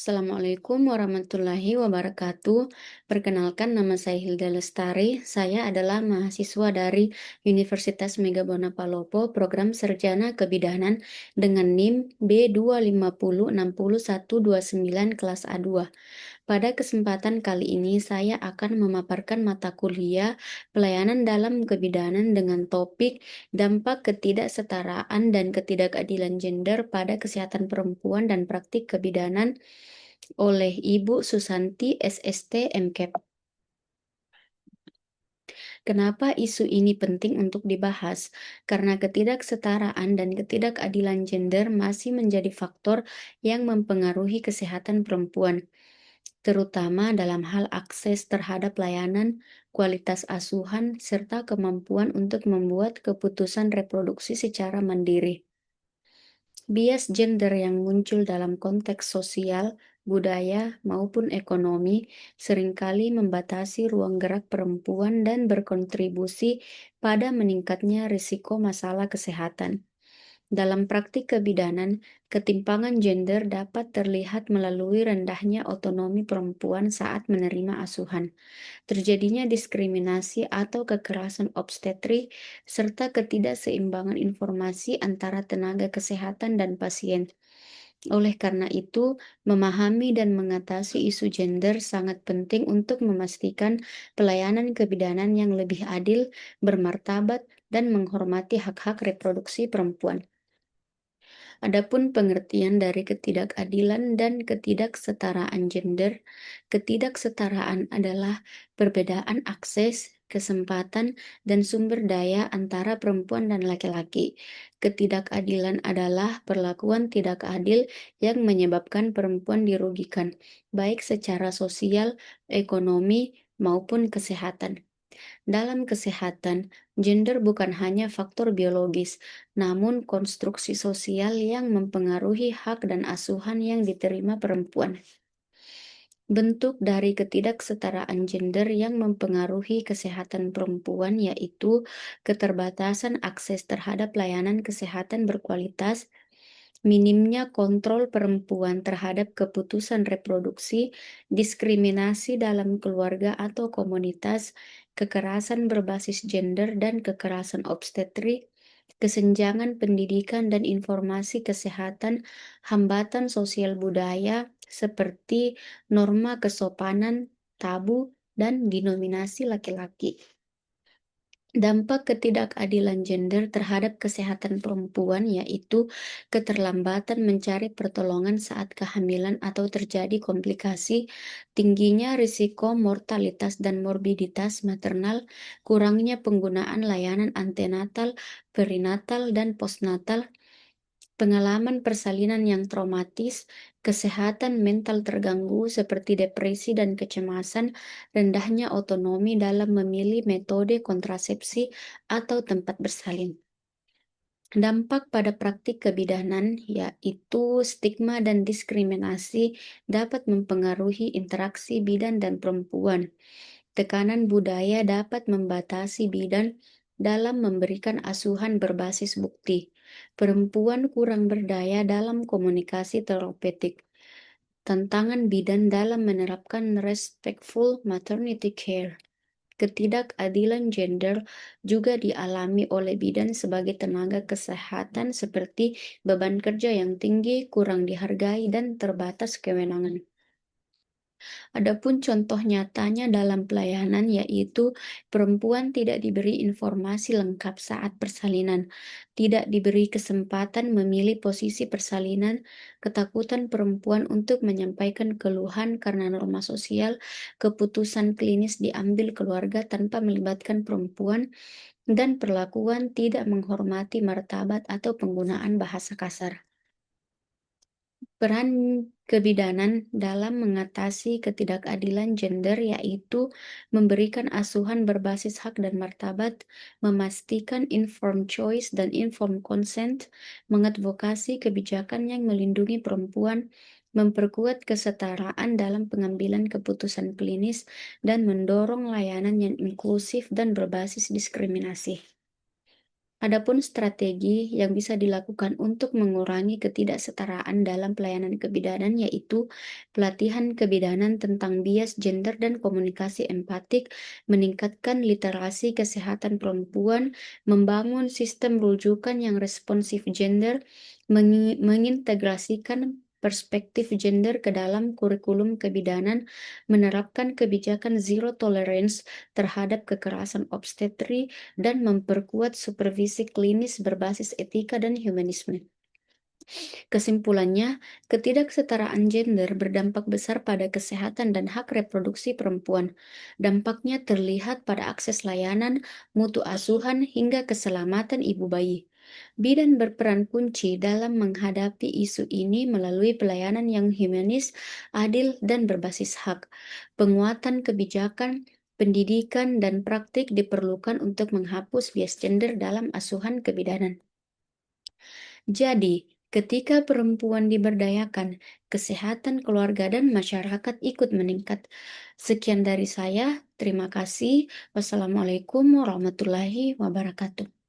Assalamualaikum warahmatullahi wabarakatuh. Perkenalkan, nama saya Hilda Lestari. Saya adalah mahasiswa dari Universitas Megabona Palopo, program Sarjana Kebidanan dengan NIM B250606129 kelas A2. Pada kesempatan kali ini, saya akan memaparkan mata kuliah pelayanan dalam kebidanan dengan topik dampak ketidaksetaraan dan ketidakadilan gender pada kesehatan perempuan dan praktik kebidanan oleh Ibu Susanti SST MKEP. Kenapa isu ini penting untuk dibahas? Karena ketidaksetaraan dan ketidakadilan gender masih menjadi faktor yang mempengaruhi kesehatan perempuan, terutama dalam hal akses terhadap layanan, kualitas asuhan, serta kemampuan untuk membuat keputusan reproduksi secara mandiri. Bias gender yang muncul dalam konteks sosial, budaya, maupun ekonomi seringkali membatasi ruang gerak perempuan dan berkontribusi pada meningkatnya risiko masalah kesehatan. Dalam praktik kebidanan, ketimpangan gender dapat terlihat melalui rendahnya otonomi perempuan saat menerima asuhan, terjadinya diskriminasi atau kekerasan obstetrik, serta ketidakseimbangan informasi antara tenaga kesehatan dan pasien. Oleh karena itu, memahami dan mengatasi isu gender sangat penting untuk memastikan pelayanan kebidanan yang lebih adil, bermartabat, dan menghormati hak-hak reproduksi perempuan. Adapun pengertian dari ketidakadilan dan ketidaksetaraan gender, ketidaksetaraan adalah perbedaan akses, kesempatan, dan sumber daya antara perempuan dan laki-laki. Ketidakadilan adalah perlakuan tidak adil yang menyebabkan perempuan dirugikan, baik secara sosial, ekonomi, maupun kesehatan. Dalam kesehatan, gender bukan hanya faktor biologis, namun konstruksi sosial yang mempengaruhi hak dan asuhan yang diterima perempuan. Bentuk dari ketidaksetaraan gender yang mempengaruhi kesehatan perempuan yaitu keterbatasan akses terhadap layanan kesehatan berkualitas, minimnya kontrol perempuan terhadap keputusan reproduksi, diskriminasi dalam keluarga atau komunitas, kekerasan berbasis gender dan kekerasan obstetrik, kesenjangan pendidikan dan informasi kesehatan, hambatan sosial budaya seperti norma kesopanan, tabu, dan dinominasi laki-laki. Dampak ketidakadilan gender terhadap kesehatan perempuan yaitu keterlambatan mencari pertolongan saat kehamilan atau terjadi komplikasi, tingginya risiko mortalitas dan morbiditas maternal, kurangnya penggunaan layanan antenatal, perinatal, dan postnatal, pengalaman persalinan yang traumatis, kesehatan mental terganggu seperti depresi dan kecemasan, rendahnya otonomi dalam memilih metode kontrasepsi atau tempat bersalin. Dampak pada praktik kebidanan, yaitu stigma dan diskriminasi, dapat mempengaruhi interaksi bidan dan perempuan. Tekanan budaya dapat membatasi bidan dalam memberikan asuhan berbasis bukti. Perempuan kurang berdaya dalam komunikasi terapeutik. Tantangan bidan dalam menerapkan respectful maternity care. Ketidakadilan gender juga dialami oleh bidan sebagai tenaga kesehatan seperti beban kerja yang tinggi, kurang dihargai, dan terbatas kewenangan. Adapun contoh nyatanya dalam pelayanan yaitu perempuan tidak diberi informasi lengkap saat persalinan, tidak diberi kesempatan memilih posisi persalinan, ketakutan perempuan untuk menyampaikan keluhan karena norma sosial, keputusan klinis diambil keluarga tanpa melibatkan perempuan, dan perlakuan tidak menghormati martabat atau penggunaan bahasa kasar. Peran kebidanan dalam mengatasi ketidakadilan gender yaitu memberikan asuhan berbasis hak dan martabat, memastikan informed choice dan informed consent, mengadvokasi kebijakan yang melindungi perempuan, memperkuat kesetaraan dalam pengambilan keputusan klinis, dan mendorong layanan yang inklusif dan berbasis diskriminasi. Adapun strategi yang bisa dilakukan untuk mengurangi ketidaksetaraan dalam pelayanan kebidanan yaitu pelatihan kebidanan tentang bias gender dan komunikasi empatik, meningkatkan literasi kesehatan perempuan, membangun sistem rujukan yang responsif gender, mengintegrasikan perspektif gender ke dalam kurikulum kebidanan, menerapkan kebijakan zero tolerance terhadap kekerasan obstetri, dan memperkuat supervisi klinis berbasis etika dan humanisme. Kesimpulannya, ketidaksetaraan gender berdampak besar pada kesehatan dan hak reproduksi perempuan. Dampaknya terlihat pada akses layanan, mutu asuhan, hingga keselamatan ibu bayi. Bidan berperan kunci dalam menghadapi isu ini melalui pelayanan yang humanis, adil, dan berbasis hak. Penguatan kebijakan, pendidikan, dan praktik diperlukan untuk menghapus bias gender dalam asuhan kebidanan. Jadi, ketika perempuan diberdayakan, kesehatan keluarga dan masyarakat ikut meningkat. Sekian dari saya, terima kasih. Wassalamualaikum warahmatullahi wabarakatuh.